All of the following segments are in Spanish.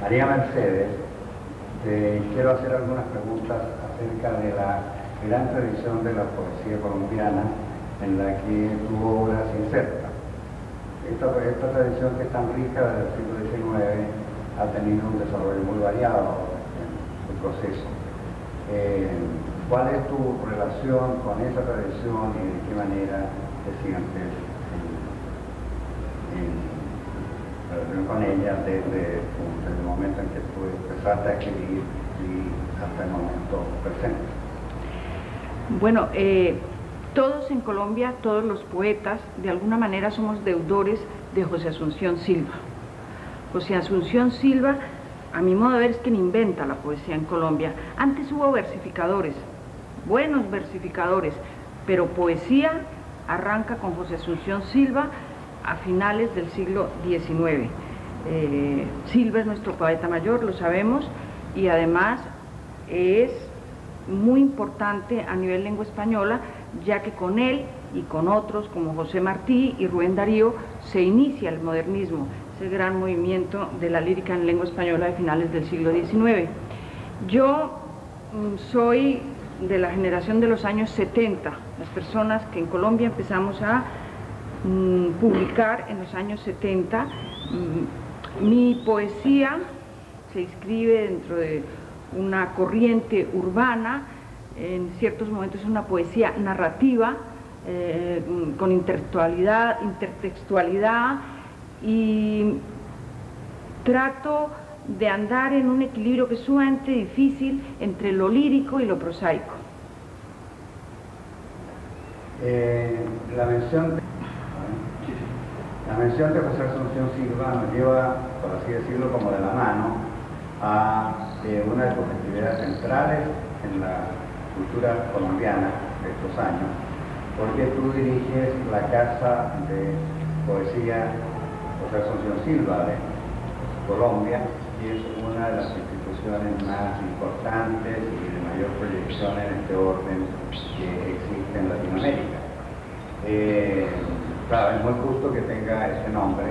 María Mercedes, quiero hacer algunas preguntas acerca de la gran tradición de la poesía colombiana en la que tu obra se inserta. Esta tradición, que es tan rica desde el siglo XIX, ha tenido un desarrollo muy variado en su proceso. ¿Cuál es tu relación con esa tradición y de qué manera te sientes en relación con ella desde el momento en que tú empezaste a escribir y hasta el momento presente? Bueno, todos en Colombia, todos los poetas, de alguna manera somos deudores de José Asunción Silva. José Asunción Silva, a mi modo de ver, es quien inventa la poesía en Colombia. Antes hubo versificadores, buenos versificadores, pero poesía arranca con José Asunción Silva a finales del siglo XIX. Silva es nuestro poeta mayor, lo sabemos, y además es muy importante a nivel lengua española, ya que con él y con otros como José Martí y Rubén Darío se inicia el modernismo, ese gran movimiento de la lírica en lengua española de finales del siglo XIX. Yo soy de la generación de los años 70, las personas que en Colombia empezamos a publicar en los años 70. Mi poesía se inscribe dentro de una corriente urbana, en ciertos momentos es una poesía narrativa, con intertextualidad, y trato de andar en un equilibrio que es sumamente difícil entre lo lírico y lo prosaico. La mención de José Asunción Silva nos lleva, por así decirlo, como de la mano a una de tus actividades centrales en la cultura colombiana de estos años, porque tú diriges la Casa de Poesía José Asunción Silva de Colombia, y es una de las instituciones más importantes y de mayor proyección en este orden que existe en Latinoamérica. Claro, es muy justo que tenga ese nombre,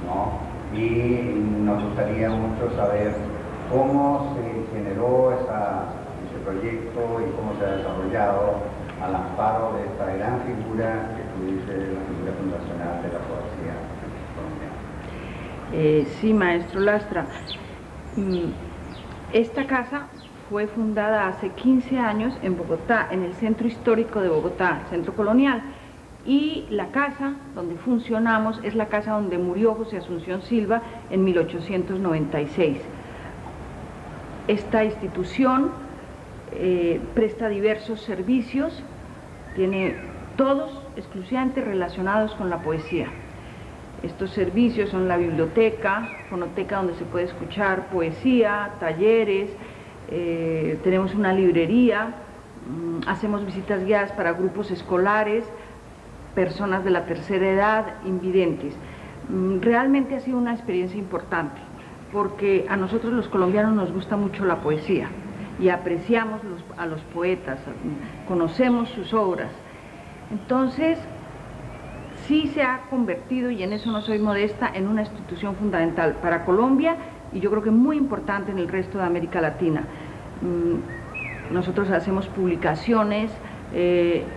¿no? Y nos gustaría mucho saber cómo se generó ese proyecto y cómo se ha desarrollado al amparo de esta gran figura que tú dices, la figura fundacional de la poesía colombiana. Sí, maestro Lastra. Esta casa fue fundada hace 15 años en Bogotá, en el centro histórico de Bogotá, centro colonial. Y la casa donde funcionamos es la casa donde murió José Asunción Silva en 1896. Esta institución presta diversos servicios, tiene todos exclusivamente relacionados con la poesía. Estos servicios son la biblioteca, fonoteca donde se puede escuchar poesía, talleres, tenemos una librería, hacemos visitas guiadas para grupos escolares, personas de la tercera edad, invidentes. Realmente ha sido una experiencia importante, porque a nosotros los colombianos nos gusta mucho la poesía y apreciamos a los poetas, conocemos sus obras. Entonces, sí se ha convertido, y en eso no soy modesta, en una institución fundamental para Colombia y yo creo que muy importante en el resto de América Latina. Nosotros hacemos publicaciones,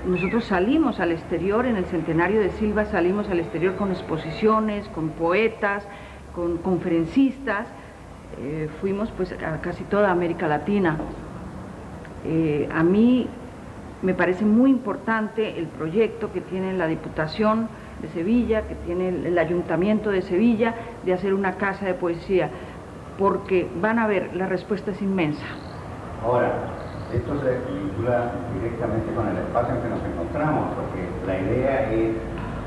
nosotros salimos al exterior, en el centenario de Silva salimos al exterior con exposiciones, con poetas, con conferencistas, fuimos pues a casi toda América Latina. A mí me parece muy importante el proyecto que tiene la Diputación de Sevilla, que tiene el Ayuntamiento de Sevilla, de hacer una casa de poesía, porque van a ver, la respuesta es inmensa. Ahora, esto se vincula directamente con el espacio en que nos encontramos, porque la idea es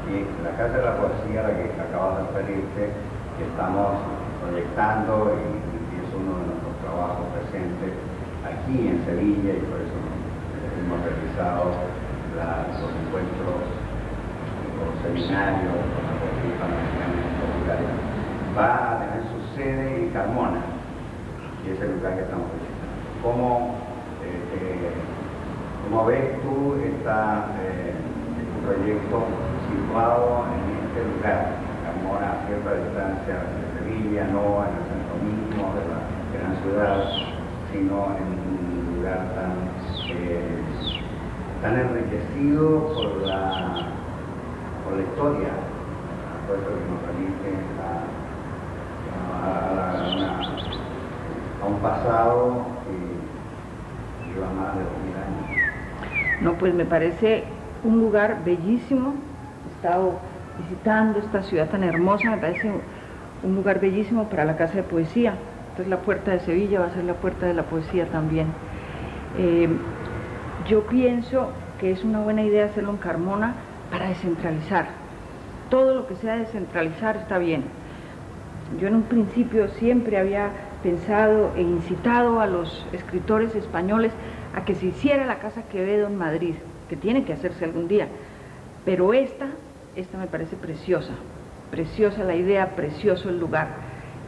que la Casa de la Poesía, a la que acabas de referirte, que estamos proyectando y es uno de nuestros trabajos presentes aquí en Sevilla, y por eso hemos realizado los encuentros o seminarios con la poesía hispanoamericana popular, va a tener su sede en Carmona, que es el lugar que estamos visitando. ¿Cómo ves tú este proyecto situado en este lugar? Carmona a cierta distancia de Sevilla, no en el centro íntimo de la gran ciudad, sino en un lugar tan enriquecido por la historia, por eso que nos remite a un pasado que lleva más de 2000 años. No, pues me parece un lugar bellísimo. He estado visitando esta ciudad tan hermosa, me parece un lugar bellísimo para la Casa de Poesía. Entonces la Puerta de Sevilla va a ser la puerta de la poesía también. Yo pienso que es una buena idea hacerlo en Carmona para descentralizar. Todo lo que sea descentralizar está bien. Yo en un principio siempre había pensado e incitado a los escritores españoles a que se hiciera la Casa Quevedo en Madrid, que tiene que hacerse algún día, pero esta me parece preciosa, preciosa la idea, precioso el lugar,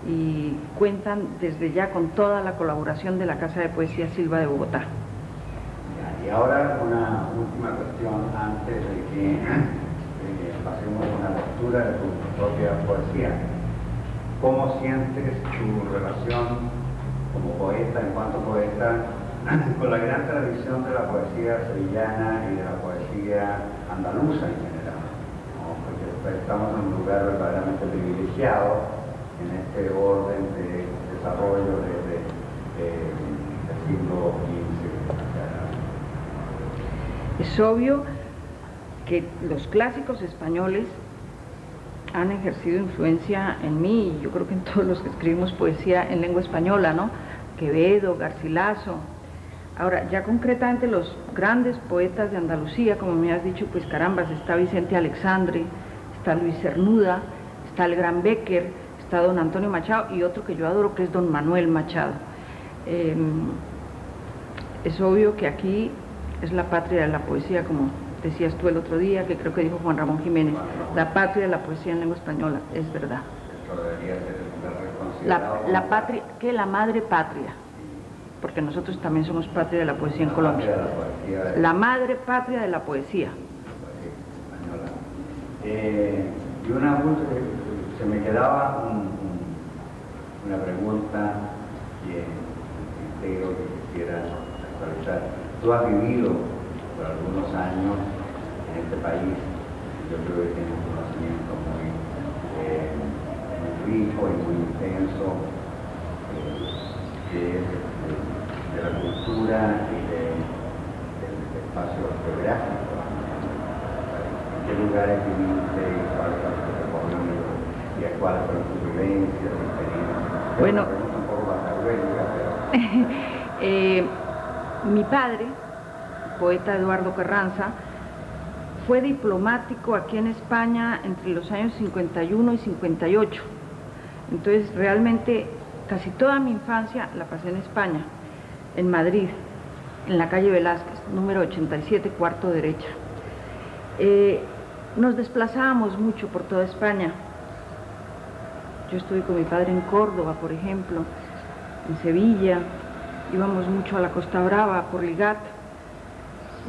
y cuentan desde ya con toda la colaboración de la Casa de Poesía Silva de Bogotá. Y ahora una última cuestión antes de que pasemos a una lectura de tu propia poesía. ¿Cómo sientes tu relación como poeta, en cuanto poeta, con la gran tradición de la poesía sevillana y de la poesía andaluza en general? ¿No? Porque estamos en un lugar verdaderamente privilegiado en este orden de desarrollo del siglo XV. Es obvio que los clásicos españoles han ejercido influencia en mí, y yo creo que en todos los que escribimos poesía en lengua española, ¿no? Quevedo, Garcilaso. Ahora, ya concretamente los grandes poetas de Andalucía, como me has dicho, pues carambas, está Vicente Alexandre, está Luis Cernuda, está el gran Bécquer, está don Antonio Machado y otro que yo adoro que es don Manuel Machado. Es obvio que aquí es la patria de la poesía, como decías tú el otro día, que creo que dijo Juan Ramón Jiménez, la patria de la poesía en lengua española, es verdad. Esto debería ser un lugar reconsiderado. La patria, que la madre patria, porque nosotros también somos patria de la poesía en Colombia. La madre patria de la poesía. Y se me quedaba una pregunta que creo que quisiera actualizar. Tú has vivido por algunos años en este país, yo creo que tienes un conocimiento muy rico y muy intenso de la cultura y del espacio geográfico. ¿En qué lugares viviste y cuáles fueron tus recorridos y a cuáles fueron tus vivencias, experiencias? Bueno, una pregunta un poco bastardélica, pero... Mi padre, poeta Eduardo Carranza, fue diplomático aquí en España entre los años 51 y 58. Entonces, realmente, casi toda mi infancia la pasé en España, en Madrid, en la calle Velázquez, número 87, cuarto derecha. Nos desplazábamos mucho por toda España. Yo estuve con mi padre en Córdoba, por ejemplo, en Sevilla. Íbamos mucho a la Costa Brava, por Ligat.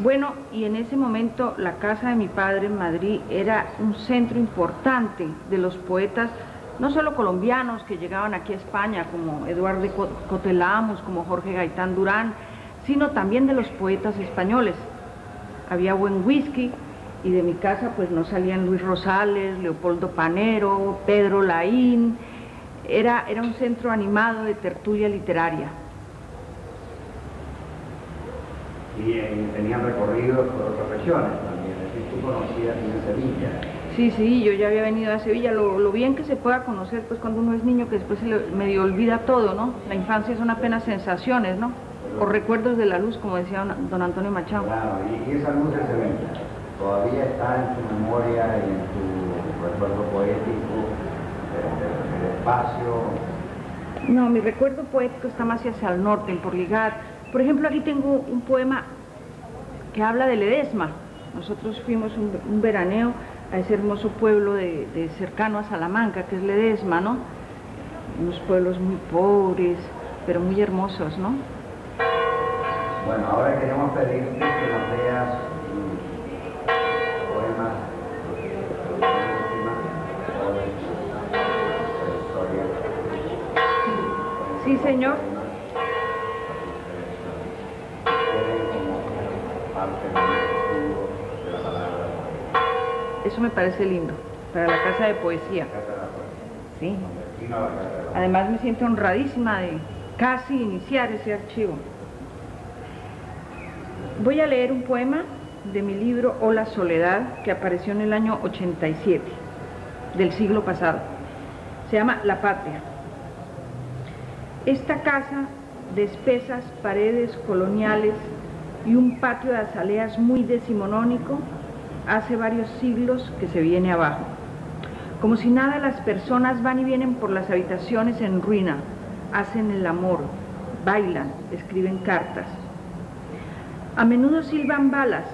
Bueno, y en ese momento la casa de mi padre en Madrid era un centro importante de los poetas, no solo colombianos que llegaban aquí a España, como Eduardo Cotelamos, como Jorge Gaitán Durán, sino también de los poetas españoles. Había buen whisky, y de mi casa pues no salían Luis Rosales, Leopoldo Panero, Pedro Laín. Era un centro animado de tertulia literaria. Y tenían recorridos por otras regiones también, es decir, tú conocías en Sevilla. Sí, yo ya había venido a Sevilla, lo bien que se pueda conocer pues cuando uno es niño, que después se le medio olvida todo, ¿no? La infancia son apenas sensaciones, ¿no? O recuerdos de la luz, como decía don Antonio Machado. Claro, y esa luz de Sevilla todavía está en tu memoria y en tu recuerdo poético del espacio. No, mi recuerdo poético está más hacia el norte, en Porligat. Por ejemplo, aquí tengo un poema que habla de Ledesma. Nosotros fuimos un veraneo a ese hermoso pueblo de cercano a Salamanca, que es Ledesma, ¿no? Unos pueblos muy pobres, pero muy hermosos, ¿no? Bueno, ahora queremos pedirte que nos leas poemas de la última o de la historia. Sí, señor. Eso me parece lindo, para la casa de poesía. Sí. Además me siento honradísima de casi iniciar ese archivo. Voy a leer un poema de mi libro Hola Soledad, que apareció en el año 87, del siglo pasado. Se llama La Patria. Esta casa de espesas paredes coloniales y un patio de azaleas muy decimonónico, hace varios siglos que se viene abajo. Como si nada, las personas van y vienen por las habitaciones en ruina, hacen el amor, bailan, escriben cartas. A menudo silban balas,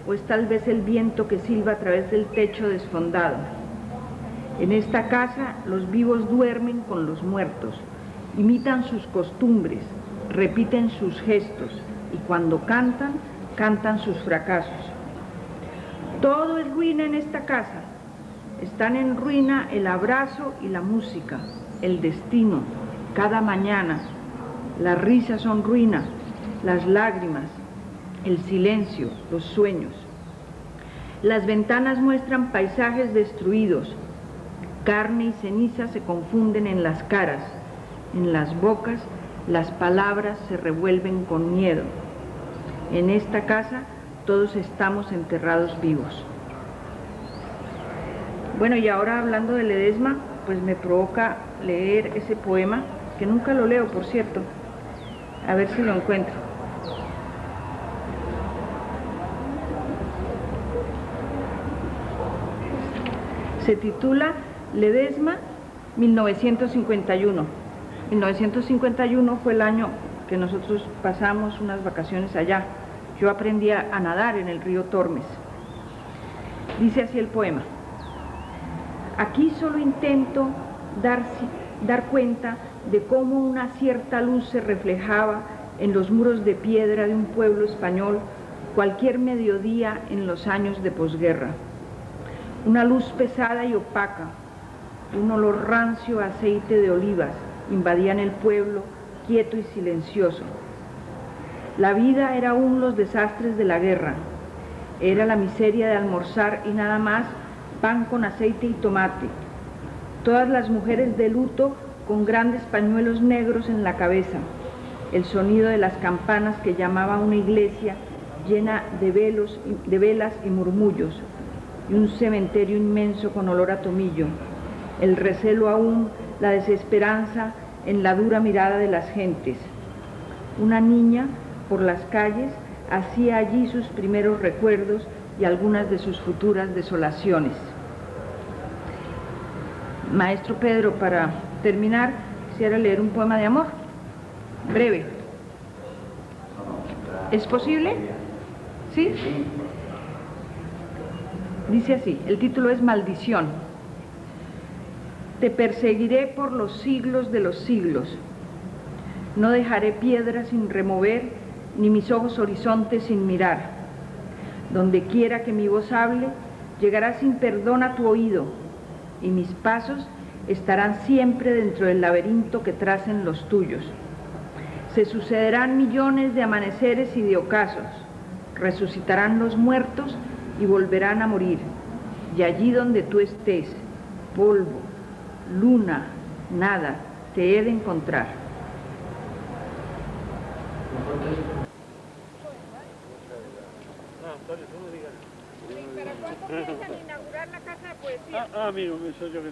o es tal vez el viento que silba a través del techo desfondado. En esta casa los vivos duermen con los muertos, imitan sus costumbres, repiten sus gestos y cuando cantan, cantan sus fracasos. Todo es ruina en esta casa. Están en ruina el abrazo y la música, el destino, cada mañana. Las risas son ruina, las lágrimas, el silencio, los sueños. Las ventanas muestran paisajes destruidos. Carne y ceniza se confunden en las caras, en las bocas las palabras se revuelven con miedo. En esta casa todos estamos enterrados vivos. Bueno, y ahora hablando de Ledesma, pues me provoca leer ese poema, que nunca lo leo, por cierto. A ver si lo encuentro. Se titula Ledesma, 1951. 1951 fue el año que nosotros pasamos unas vacaciones allá. Yo aprendí a nadar en el río Tormes. Dice así el poema. Aquí solo intento dar cuenta de cómo una cierta luz se reflejaba en los muros de piedra de un pueblo español cualquier mediodía en los años de posguerra. Una luz pesada y opaca, un olor rancio a aceite de olivas invadían el pueblo quieto y silencioso. La vida era aún los desastres de la guerra, era la miseria de almorzar y nada más pan con aceite y tomate. Todas las mujeres de luto con grandes pañuelos negros en la cabeza, el sonido de las campanas que llamaba a una iglesia llena de velas y murmullos, y un cementerio inmenso con olor a tomillo, el recelo aún, la desesperanza en la dura mirada de las gentes. Una niña por las calles hacía allí sus primeros recuerdos y algunas de sus futuras desolaciones. Maestro Pedro, para terminar, quisiera leer un poema de amor, breve. ¿Es posible? ¿Sí? Dice así, el título es Maldición. Te perseguiré por los siglos de los siglos. No dejaré piedra sin remover, ni mis ojos horizontes sin mirar. Donde quiera que mi voz hable, llegará sin perdón a tu oído, y mis pasos estarán siempre dentro del laberinto que tracen los tuyos. Se sucederán millones de amaneceres y de ocasos, resucitarán los muertos y volverán a morir, y allí donde tú estés, polvo, luna, nada, te he de encontrar. ¿Para cuándo piensan inaugurar la casa de poesía? Amigo, soy yo que...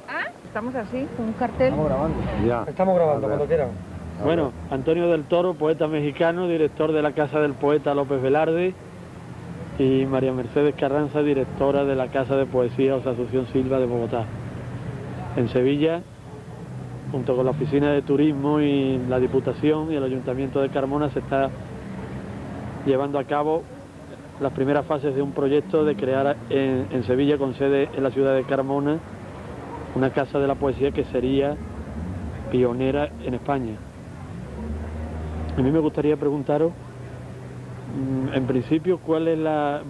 ¿Ah? Estamos así, con un cartel. Estamos grabando. Ya. Estamos grabando, cuando quieran. Bueno, Antonio del Toro, poeta mexicano, director de la Casa del Poeta López Velarde, y María Mercedes Carranza, directora de la Casa de Poesía José Asunción Silva de Bogotá. En Sevilla, junto con la Oficina de Turismo y la Diputación y el Ayuntamiento de Carmona, se está llevando a cabo las primeras fases de un proyecto de crear en Sevilla, con sede en la ciudad de Carmona, una casa de la poesía que sería pionera en España. A mí me gustaría preguntaros, en principio, ¿cuál es la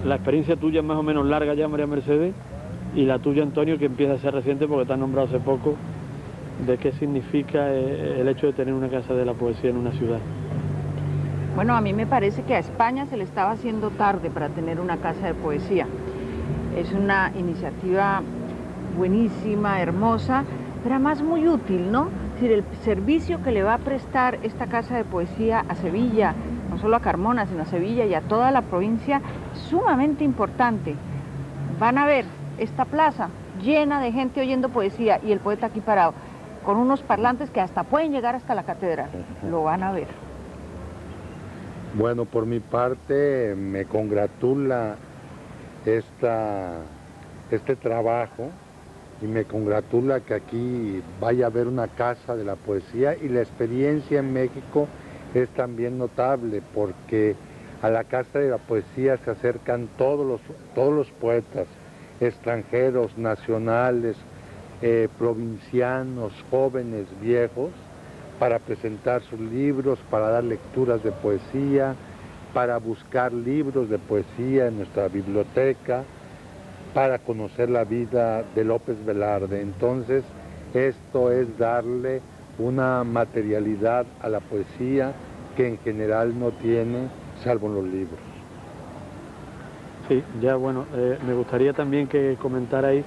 experiencia tuya más o menos larga ya, María Mercedes, y la tuya, Antonio, que empieza a ser reciente porque te has nombrado hace poco, de qué significa el hecho de tener una casa de la poesía en una ciudad. Bueno, a mí me parece que a España se le estaba haciendo tarde para tener una casa de poesía. Es una iniciativa buenísima, hermosa, pero además muy útil, ¿no? Es decir, el servicio que le va a prestar esta casa de poesía a Sevilla, no solo a Carmona, sino a Sevilla y a toda la provincia, es sumamente importante. Van a ver esta plaza llena de gente oyendo poesía y el poeta aquí parado, con unos parlantes que hasta pueden llegar hasta la catedral. Lo van a ver. Bueno, por mi parte me congratula este trabajo y me congratula que aquí vaya a haber una casa de la poesía, y la experiencia en México es también notable porque a la casa de la poesía se acercan todos los poetas, extranjeros, nacionales, provincianos, jóvenes, viejos, para presentar sus libros, para dar lecturas de poesía, para buscar libros de poesía en nuestra biblioteca, para conocer la vida de López Velarde. Entonces, esto es darle una materialidad a la poesía que en general no tiene, salvo los libros. Sí, ya bueno, me gustaría también que comentarais,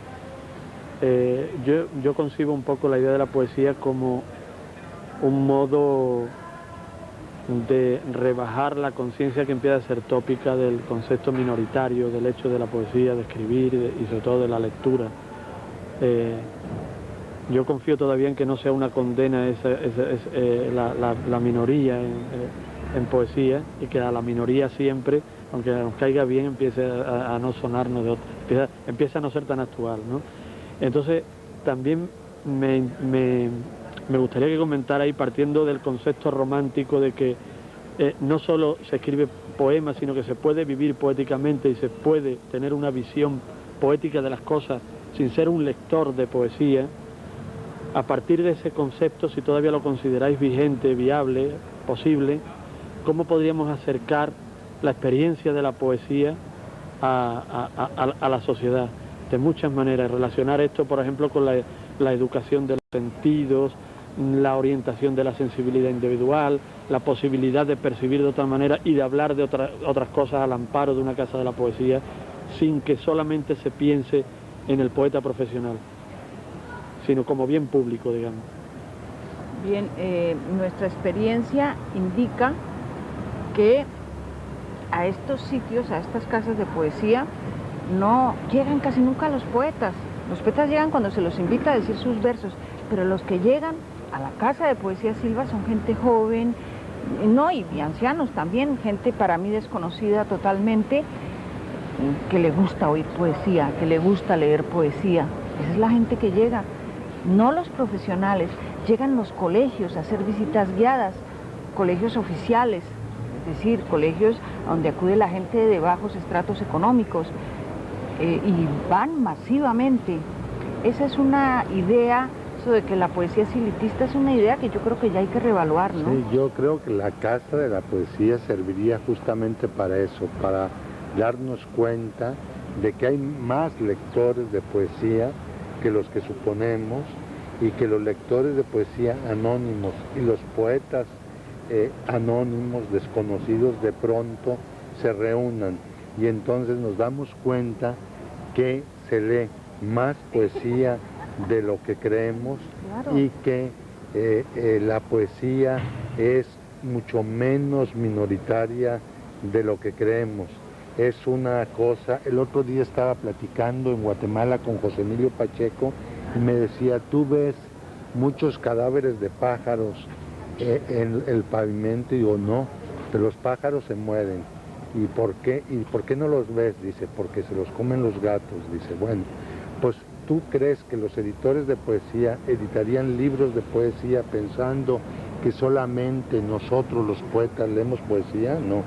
yo concibo un poco la idea de la poesía como un modo de rebajar la conciencia que empieza a ser tópica del concepto minoritario, del hecho de la poesía, de escribir y sobre todo de la lectura. Yo confío todavía en que no sea una condena la minoría en poesía, y que a la minoría siempre, aunque nos caiga bien, empiece a no sonarnos de otra, empieza a no ser tan actual, ¿no? Entonces también me gustaría que comentara ahí, partiendo del concepto romántico de que no solo se escribe poemas, sino que se puede vivir poéticamente y se puede tener una visión poética de las cosas sin ser un lector de poesía. A partir de ese concepto, si todavía lo consideráis vigente, viable, posible, ¿cómo podríamos acercar la experiencia de la poesía a la sociedad? De muchas maneras, relacionar esto, por ejemplo, con la educación de los sentidos, la orientación de la sensibilidad individual, la posibilidad de percibir de otra manera y de hablar de otras cosas al amparo de una casa de la poesía, sin que solamente se piense en el poeta profesional, sino como bien público, digamos. Bien, nuestra experiencia indica que a estos sitios, a estas casas de poesía, no llegan casi nunca los poetas. Los poetas llegan cuando se los invita a decir sus versos, pero los que llegan a la casa de poesía Silva son gente joven, no, y ancianos también, gente para mí desconocida totalmente, que le gusta oír poesía, que le gusta leer poesía. Esa es la gente que llega, no los profesionales. Llegan los colegios a hacer visitas guiadas, colegios oficiales, es decir, colegios donde acude la gente de bajos estratos económicos, y van masivamente. Esa es una idea, eso de que la poesía es elitista, es una idea que yo creo que ya hay que reevaluar, ¿no? Sí, yo creo que la casa de la poesía serviría justamente para eso, para darnos cuenta de que hay más lectores de poesía que los que suponemos, y que los lectores de poesía anónimos y los poetas anónimos, desconocidos, de pronto se reúnan, y entonces nos damos cuenta que se lee más poesía de lo que creemos. Claro. Y que la poesía es mucho menos minoritaria de lo que creemos. Es una cosa, el otro día estaba platicando en Guatemala con José Emilio Pacheco y me decía, tú ves muchos cadáveres de pájaros en el pavimento, y digo, no, pero los pájaros se mueren. ¿Y por qué? ¿Y por qué no los ves? Dice, porque se los comen los gatos. Dice, bueno, pues ¿tú crees que los editores de poesía editarían libros de poesía pensando que solamente nosotros los poetas leemos poesía? No,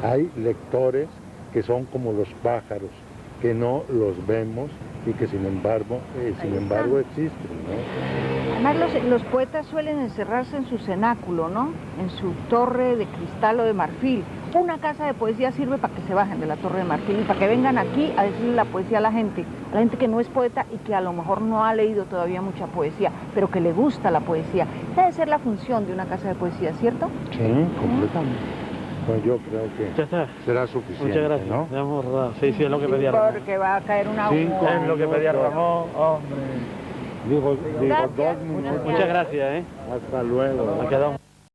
hay lectores que son como los pájaros, que no los vemos y que sin embargo existen, ¿no? Además, los poetas suelen encerrarse en su cenáculo, ¿no? En su torre de cristal o de marfil, Una casa de poesía sirve para que se bajen de la Torre de Marfil y para que vengan aquí a decirle la poesía a la gente que no es poeta y que a lo mejor no ha leído todavía mucha poesía, pero que le gusta la poesía. Esa debe ser la función de una casa de poesía, ¿cierto? Sí, completamente. Pues yo creo que Ya está. será suficiente, Muchas gracias. ¿no? Ya hemos rodado. Sí, es lo que pedía Ramón. Porque va a caer una Cinco. bomba. Es lo que pedía Ramón, hombre. Digo Gracias. 2 minutos. Muchas gracias, Hasta luego. Ha quedado